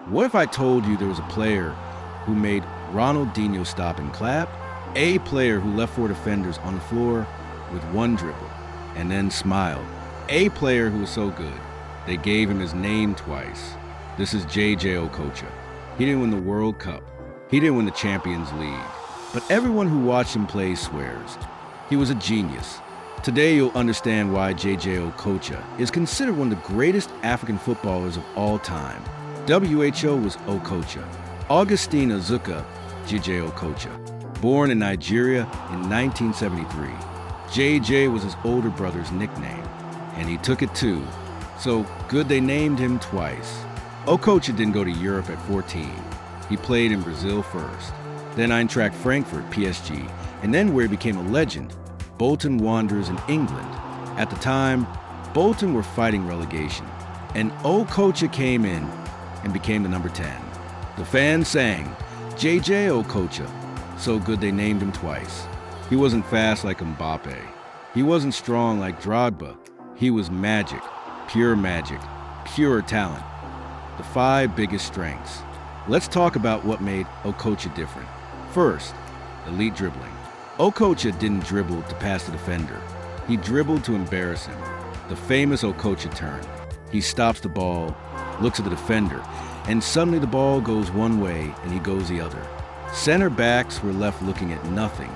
What if I told you there was a player who made Ronaldinho stop and clap? A player who left four defenders on the floor with one dribble and then smiled. A player who was so good, they gave him his name twice. This is J.J. Okocha. He didn't win the World Cup. He didn't win the Champions League. But everyone who watched him play swears he was a genius. Today you'll understand why J.J. Okocha is considered one of the greatest African footballers of all time. WHO was Okocha. Augustine Azuka J.J. Okocha. Born in Nigeria in 1973. J.J. was his older brother's nickname, and he took it too. So good they named him twice. Okocha didn't go to Europe at 14. He played in Brazil first, then Eintracht Frankfurt, PSG, and then where he became a legend, Bolton Wanderers in England. At the time, Bolton were fighting relegation, and Okocha came in and became the number 10. The fans sang, J.J. Okocha. So good they named him twice. He wasn't fast like Mbappe. He wasn't strong like Drogba. He was magic, pure talent. The 5 biggest strengths. Let's talk about what made Okocha different. First, elite dribbling. Okocha didn't dribble to pass the defender. He dribbled to embarrass him. The famous Okocha turn. He stops the ball, looks at the defender, and suddenly the ball goes one way and he goes the other. Center backs were left looking at nothing,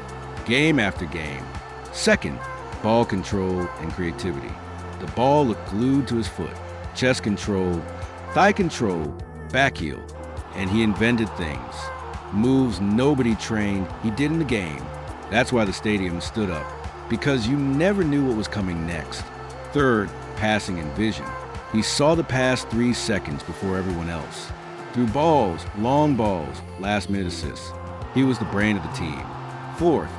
game after game. Second, ball control and creativity. The ball looked glued to his foot. Chest control, thigh control, back heel. And he invented things. Moves nobody trained, he did in the game. That's why the stadium stood up, because you never knew what was coming next. Third, passing and vision. He saw the pass 3 seconds before everyone else. Through balls, long balls, last-minute assists. He was the brain of the team. Fourth,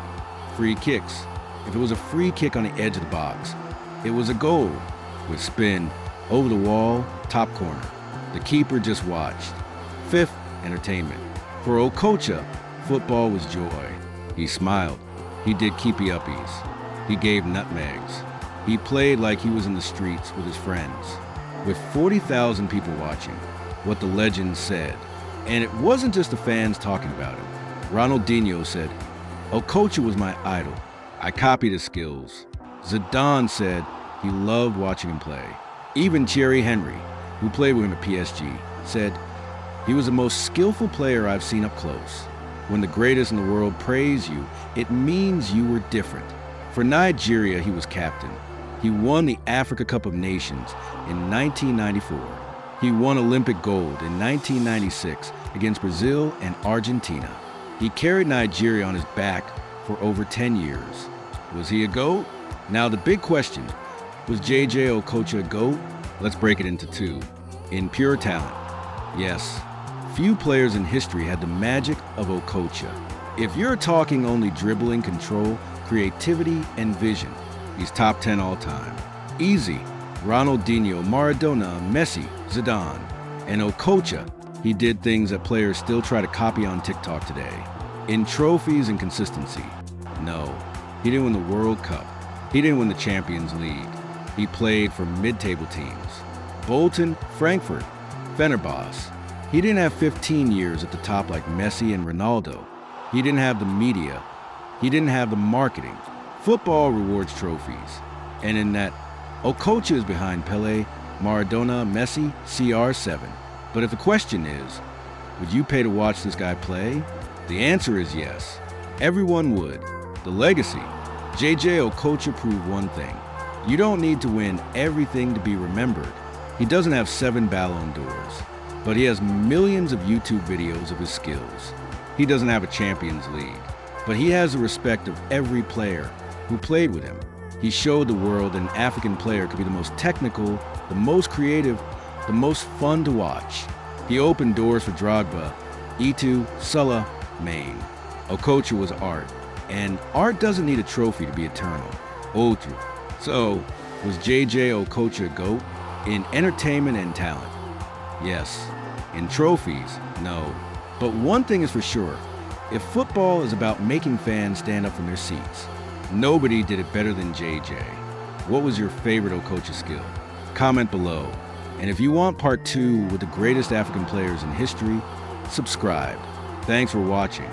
free kicks. If it was a free kick on the edge of the box, it was a goal. With spin, over the wall, top corner. The keeper just watched. Fifth, entertainment. For Okocha, football was joy. He smiled. He did keepy-uppies. He gave nutmegs. He played like he was in the streets with his friends. With 40,000 people watching, what the legend said. And it wasn't just the fans talking about it. Ronaldinho said, Okocha was my idol. I copied his skills. Zidane said he loved watching him play. Even Thierry Henry, who played with him at PSG, said, he was the most skillful player I've seen up close. When the greatest in the world praise you, it means you were different. For Nigeria, he was captain. He won the Africa Cup of Nations in 1994. He won Olympic gold in 1996 against Brazil and Argentina. He carried Nigeria on his back for over 10 years. Was he a GOAT? Now the big question, was J.J. Okocha a GOAT? Let's break it into 2. In pure talent, yes. Few players in history had the magic of Okocha. If you're talking only dribbling, control, creativity, and vision, he's top 10 all time. Easy. Ronaldinho, Maradona, Messi, Zidane. And Okocha, he did things that players still try to copy on TikTok today. In trophies and consistency, no. He didn't win the World Cup. He didn't win the Champions League. He played for mid-table teams. Bolton, Frankfurt, Fenerbahce. He didn't have 15 years at the top like Messi and Ronaldo. He didn't have the media. He didn't have the marketing. Football rewards trophies. And in that, Okocha is behind Pelé, Maradona, Messi, CR7. But if the question is, would you pay to watch this guy play? The answer is yes. Everyone would. The legacy. J.J. Okocha proved one thing. You don't need to win everything to be remembered. He doesn't have 7 Ballon d'Ors, but he has millions of YouTube videos of his skills. He doesn't have a Champions League, but he has the respect of every player who played with him. He showed the world that an African player could be the most technical, the most creative, the most fun to watch. He opened doors for Drogba, Eto'o, Salah, Mane. Okocha was art, and art doesn't need a trophy to be eternal. Outro. So, was J.J. Okocha a GOAT? In entertainment and talent, yes. In trophies, no. But one thing is for sure, if football is about making fans stand up from their seats, nobody did it better than J.J. What was your favorite Okocha skill? Comment below. And if you want part 2 with the greatest African players in history, subscribe. Thanks for watching.